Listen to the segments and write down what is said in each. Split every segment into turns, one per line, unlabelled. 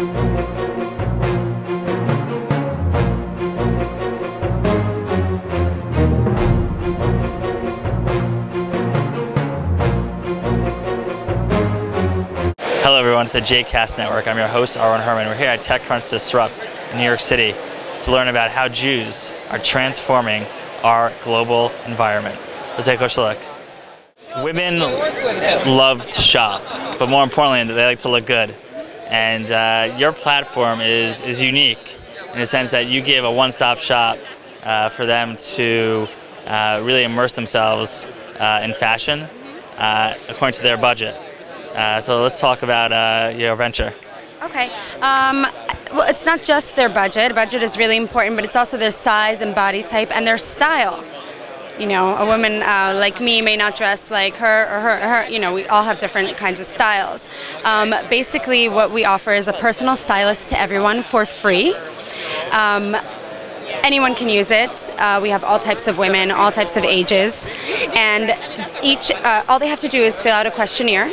Hello everyone, to the JCast Network. I'm your host, Herman. We're here at Techcrunch Disrupt in New York City to learn about how Jews are transforming our global environment. Let's take a closer look. Women love to shop, but more importantly, they like to look good. And your platform is unique in the sense that you give a one-stop shop for them to really immerse themselves in fashion according to their budget. So let's talk about your venture.
Okay. Well, it's not just their budget. Budget is really important, but it's also their size and body type and their style. You know, a woman like me may not dress like her or her. You know, we all have different kinds of styles. Basically, what we offer is a personal stylist to everyone for free. Anyone can use it. We have all types of women, all types of ages, and all they have to do is fill out a questionnaire.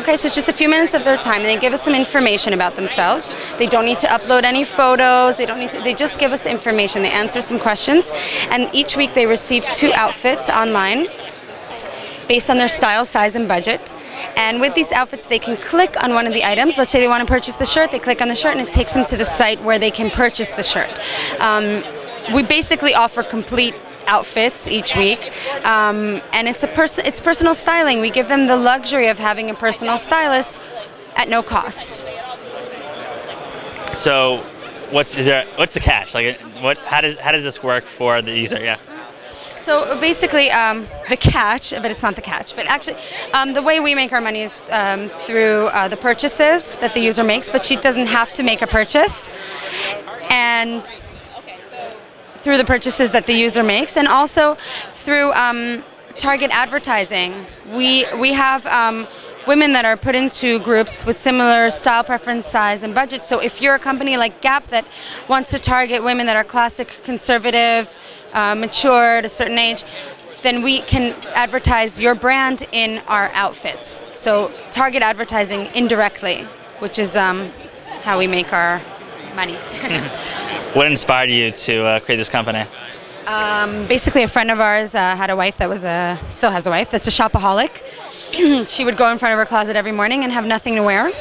Okay, so it's just a few minutes of their time, and they give us some information about themselves. They don't need to upload any photos. They just give us information. They answer some questions, and each week they receive 2 outfits online based on their style, size, and budget. And with these outfits, they can click on one of the items. Let's say they want to purchase the shirt. They click on the shirt, and it takes them to the site where they can purchase the shirt. We basically offer complete outfits each week, and it's personal styling. We give them the luxury of having a personal stylist at no cost.
So, what's the catch? Like, how does this work for the user? Yeah.
So basically, the catch, but it's not the catch, but actually the way we make our money is through the purchases that the user makes, but she doesn't have to make a purchase, and through the purchases that the user makes, and also through target advertising. We have women that are put into groups with similar style preference, size, and budget. So if you're a company like Gap that wants to target women that are classic, conservative, mature at a certain age, then we can advertise your brand in our outfits. So target advertising indirectly, which is how we make our money.
What inspired you to create this company?
Basically, a friend of ours had a wife that still has a wife that's a shopaholic. She would go in front of her closet every morning and have nothing to wear.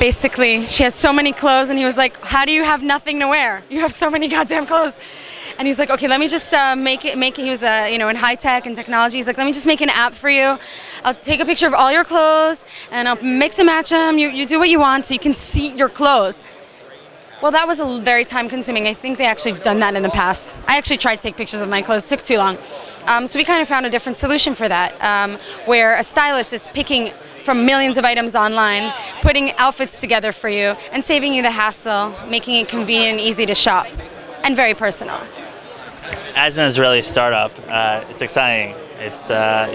Basically, she had so many clothes, and he was like, "How do you have nothing to wear? You have so many goddamn clothes." And he's like, "Okay, let me just make it." He was in high tech and technology. He's like, "Let me just make an app for you. I'll take a picture of all your clothes, and I'll mix and match them. You do what you want, so you can see your clothes." Well, that was very time-consuming. I think they actually have done that in the past. I actually tried to take pictures of my clothes. It took too long. So we kind of found a different solution for that, where a stylist is picking from millions of items online, putting outfits together for you, and saving you the hassle, making it convenient and easy to shop, and very personal.
As an Israeli startup, it's exciting.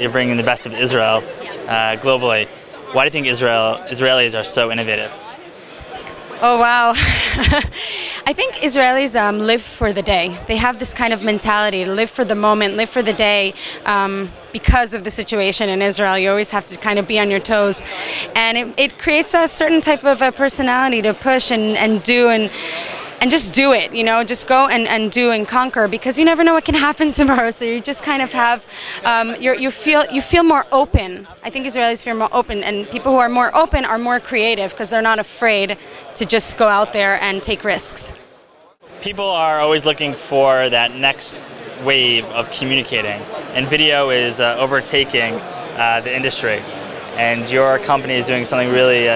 You're bringing the best of Israel globally. Why do you think Israelis are so innovative?
Oh, wow. I think Israelis live for the day. They have this kind of mentality to live for the moment, live for the day. Because of the situation in Israel, you always have to kind of be on your toes. And it creates a certain type of a personality to push and do and just do it, just go and do and conquer, because you never know what can happen tomorrow. So you just kind of have, you feel more open. I think Israelis feel more open, and people who are more open are more creative because they're not afraid to just go out there and take risks.
People are always looking for that next wave of communicating, and video is overtaking the industry. And your company is doing something really,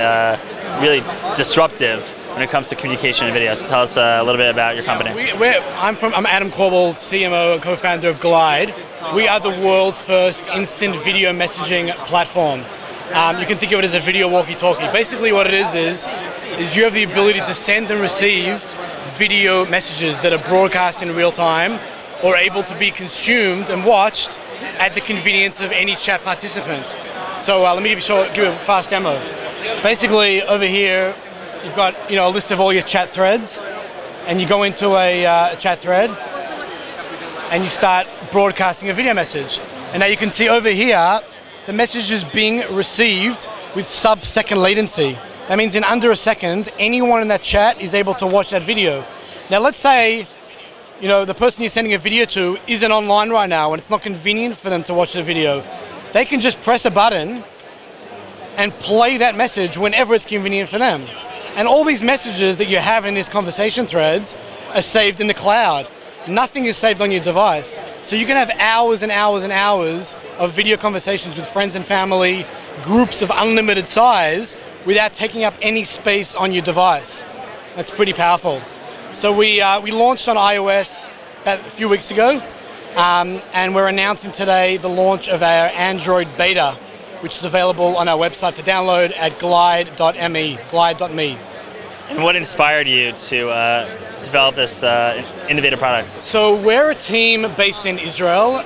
really disruptive when it comes to communication and video. So tell us a little bit about your company.
I'm Adam Corbell, CMO and co-founder of Glide. We are the world's first instant video messaging platform. You can think of it as a video walkie-talkie. Basically what it is you have the ability to send and receive video messages that are broadcast in real time or able to be consumed and watched at the convenience of any chat participant. So let me give you a fast demo. Basically over here, you've got a list of all your chat threads, and you go into a chat thread and you start broadcasting a video message. And now you can see over here the message is being received with sub-second latency. That means in under a second, anyone in that chat is able to watch that video. Now let's say, you know, the person you're sending a video to isn't online right now and it's not convenient for them to watch the video. They can just press a button and play that message whenever it's convenient for them. And all these messages that you have in these conversation threads are saved in the cloud. Nothing is saved on your device. So you can have hours and hours and hours of video conversations with friends and family, groups of unlimited size, without taking up any space on your device. That's pretty powerful. So we launched on iOS about a few weeks ago, and we're announcing today the launch of our Android beta, which is available on our website for download at glide.me, glide.me.
And what inspired you to develop this innovative product?
So we're a team based in Israel,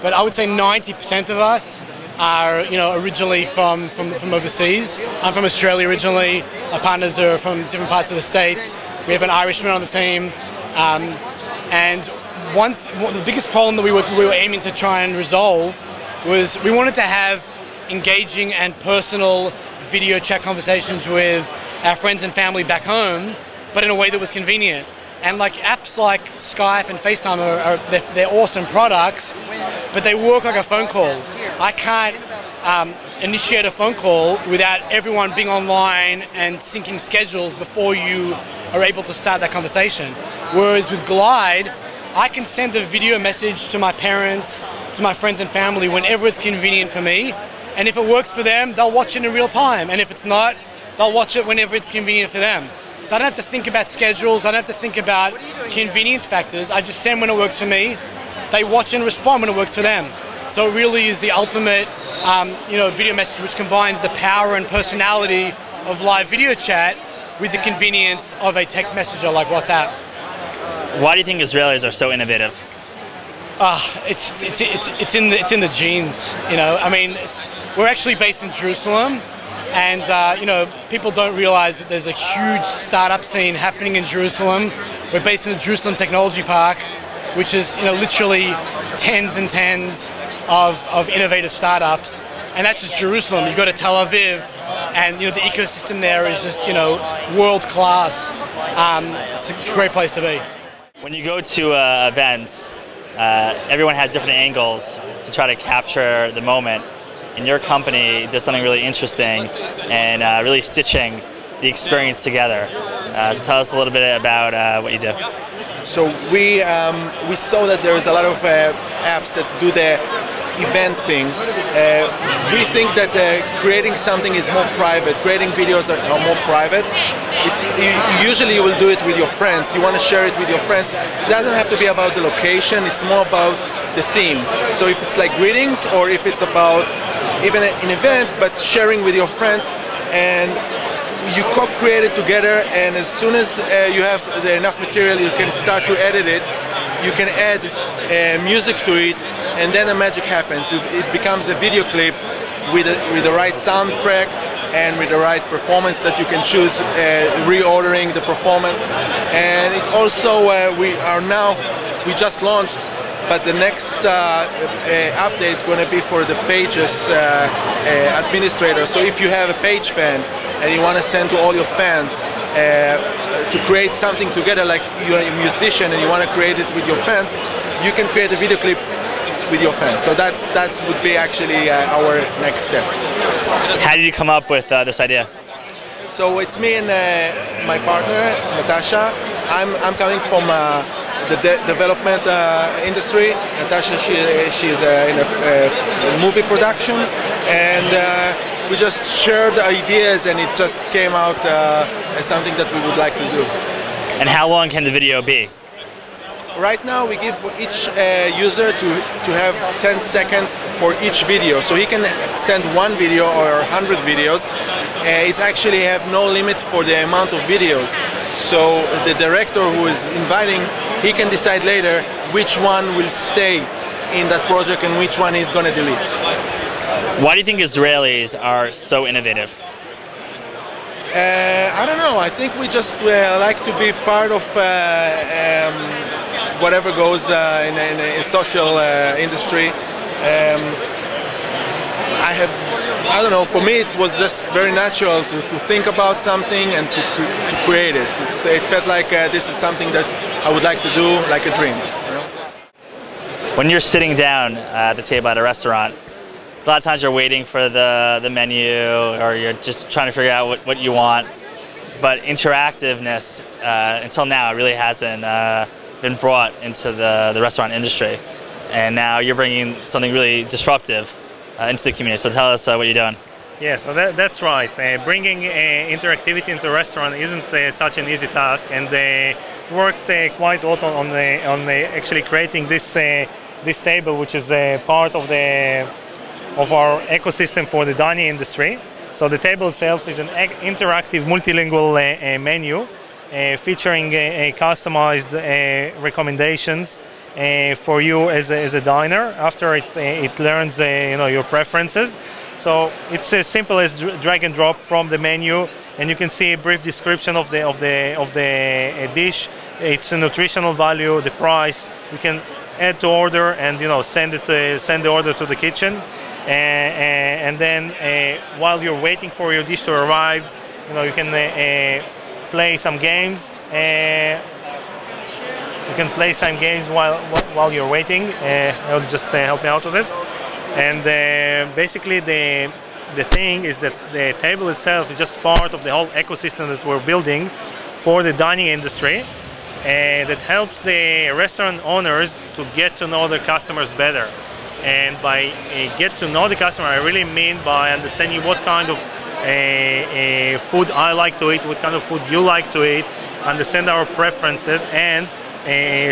but I would say 90% of us are, you know, originally from overseas. I'm from Australia originally. Our partners are from different parts of the States. We have an Irishman on the team, and the biggest problem that we were aiming to try and resolve was we wanted to have engaging and personal video chat conversations with our friends and family back home, but in a way that was convenient. And like apps like Skype and FaceTime they're awesome products, but they work like a phone call. I can't initiate a phone call without everyone being online and syncing schedules before you are able to start that conversation. Whereas with Glide, I can send a video message to my parents, to my friends and family whenever it's convenient for me. And if it works for them, they'll watch it in real time. And if it's not, they'll watch it whenever it's convenient for them. So I don't have to think about schedules, I don't have to think about convenience factors. I just send when it works for me. They watch and respond when it works for them. So it really is the ultimate video message which combines the power and personality of live video chat with the convenience of a text messenger like WhatsApp.
Why do you think Israelis are so innovative?
It's in the genes, you know. I mean, we're actually based in Jerusalem, and you know, people don't realize that there's a huge startup scene happening in Jerusalem. We're based in the Jerusalem Technology Park, which is, you know, literally tens and tens of innovative startups, and that's just Jerusalem. You go to Tel Aviv, and you know the ecosystem there is just, you know, world class. It's a great place to be.
When you go to events, everyone has different angles to try to capture the moment. And your company does something really interesting and really stitching the experience together. So tell us a little bit about what you do.
So we saw that there's a lot of apps that do the event thing. We think that creating something is more private. Creating videos are more private. Usually you will do it with your friends. You want to share it with your friends. It doesn't have to be about the location. It's more about the theme. So if it's like greetings, or if it's about even an event, but sharing with your friends, and you co-create it together, and as soon as you have enough material, you can start to edit it. You can add music to it, and then the magic happens. It becomes a video clip with the right soundtrack and with the right performance that you can choose, reordering the performance. And it also, we just launched, but the next update is going to be for the Pages administrator. So if you have a Page fan and you want to send to all your fans to create something together, like you're a musician and you want to create it with your fans, you can create a video clip with your fans. So that would be actually our next step.
How did you come up with this idea?
So it's me and my partner, Natasha. I'm coming from the development industry. Natasha, she's in a movie production, and we just shared ideas, and it just came out as something that we would like to do.
And how long can the video be?
Right now we give for each user to have 10 seconds for each video, so he can send one video or 100 videos. It's actually have no limit for the amount of videos, so the director who is inviting, he can decide later which one will stay in that project and which one he's going to delete.
Why do you think Israelis are so innovative?
I don't know. I think we just like to be part of whatever goes in a social industry. I have I don't know, for me it was just very natural to think about something and to create it. It felt like this is something that I would like to do, like a dream. You know?
When you're sitting down at the table at a restaurant, a lot of times you're waiting for the menu, or you're just trying to figure out what you want. But interactiveness, until now, really hasn't been brought into the restaurant industry. And now you're bringing something really disruptive into the community. So tell us what you're doing.
Yeah, so that's right. Bringing interactivity into a restaurant isn't such an easy task, and they worked quite a lot on actually creating this table, which is part of our ecosystem for the dining industry. So the table itself is an interactive multilingual menu featuring customized recommendations for you as a diner after it learns your preferences. So it's as simple as drag and drop from the menu, and you can see a brief description of the dish, its nutritional value, the price. You can add to order and send the order to the kitchen. And then while you're waiting for your dish to arrive, you can play some games. You can play some games while you're waiting. It'll just help me out with it. And basically the thing is that the table itself is just part of the whole ecosystem that we're building for the dining industry, that helps the restaurant owners to get to know their customers better. And by get to know the customer, I really mean by understanding what kind of food I like to eat, what kind of food you like to eat, understand our preferences, and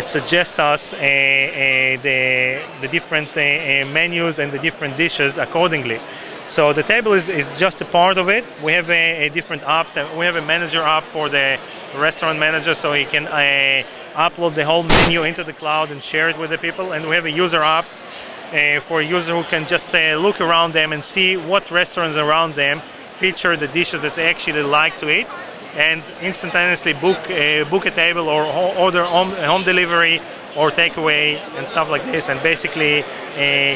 suggest us the different menus and the different dishes accordingly. So the table is just a part of it. We have different apps, and we have a manager app for the restaurant manager, so he can upload the whole menu into the cloud and share it with the people. And we have a user app for a user who can just look around them and see what restaurants around them feature the dishes that they actually like to eat, and instantaneously book a table or order home delivery or takeaway and stuff like this. And basically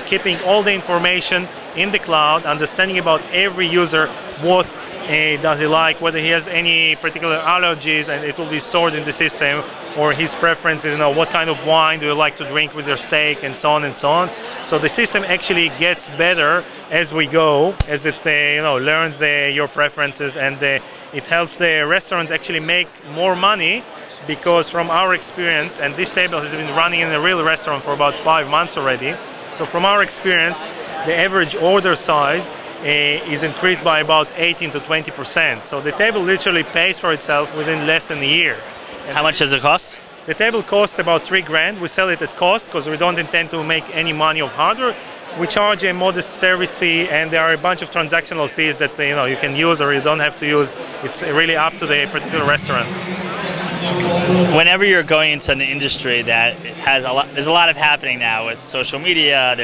keeping all the information in the cloud, understanding about every user, what does he like, whether he has any particular allergies, and it will be stored in the system, or his preferences, what kind of wine do you like to drink with your steak, and so on and so on. So the system actually gets better as we go, as it learns your preferences, and it helps the restaurants actually make more money, because from our experience, and this table has been running in a real restaurant for about 5 months already, so from our experience, the average order size is increased by about 18 to 20%. So the table literally pays for itself within less than a year.
How much does it cost?
The table costs about $3,000. We sell it at cost because we don't intend to make any money of hardware. We charge a modest service fee, and there are a bunch of transactional fees that you can use or you don't have to use. It's really up to the particular restaurant.
Whenever you're going into an industry that has there's a lot of happening now with social media.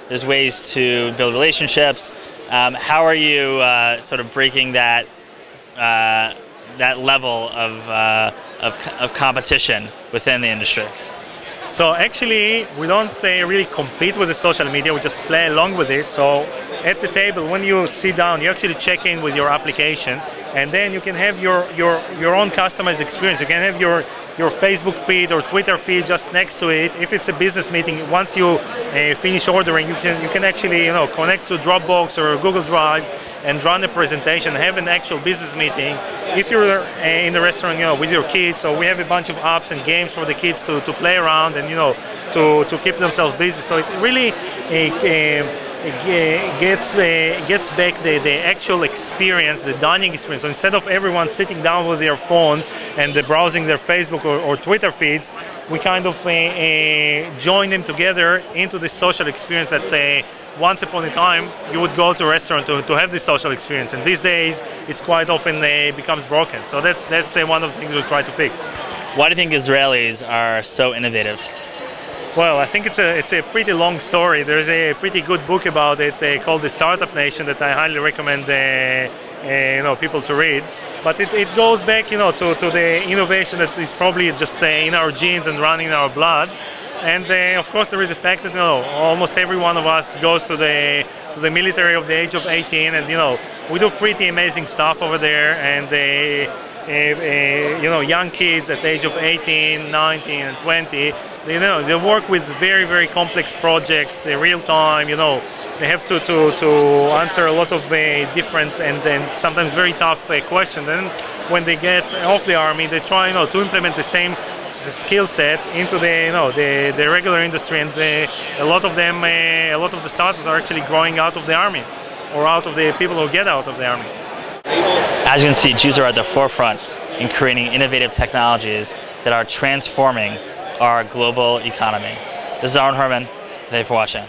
There's ways to build relationships. How are you sort of breaking that level of competition within the industry?
So actually, we don't really compete with the social media. We just play along with it. So at the table, when you sit down, you actually check in with your application, and then you can have your own customized experience. You can have your Facebook feed or Twitter feed just next to it. If it's a business meeting, once you finish ordering, you can actually connect to Dropbox or Google Drive and run a presentation, have an actual business meeting. If you're in the restaurant, with your kids, so we have a bunch of apps and games for the kids to play around and to keep themselves busy. So it really gets back the actual experience, the dining experience. So instead of everyone sitting down with their phone and browsing their Facebook or Twitter feeds, we kind of join them together into this social experience that once upon a time you would go to a restaurant to have this social experience, and these days it's quite often becomes broken. So that's one of the things we try to fix.
Why do you think Israelis are so innovative?
Well, I think it's a pretty long story. There's a pretty good book about it called The Startup Nation that I highly recommend people to read. But it goes back to the innovation that is probably just in our genes and running in our blood. And of course, there is the fact that almost every one of us goes to the military of the age of 18, and we do pretty amazing stuff over there. And young kids at the age of 18, 19, and 20, they work with very, very complex projects, real time. They have to answer a lot of different and sometimes very tough questions. And when they get off the army, they try to implement the same skill set into the regular industry, and a lot of the startups are actually growing out of the army, or out of the people who get out of the army.
As you can see, Jews are at the forefront in creating innovative technologies that are transforming our global economy. This is Herman. Thank you for watching.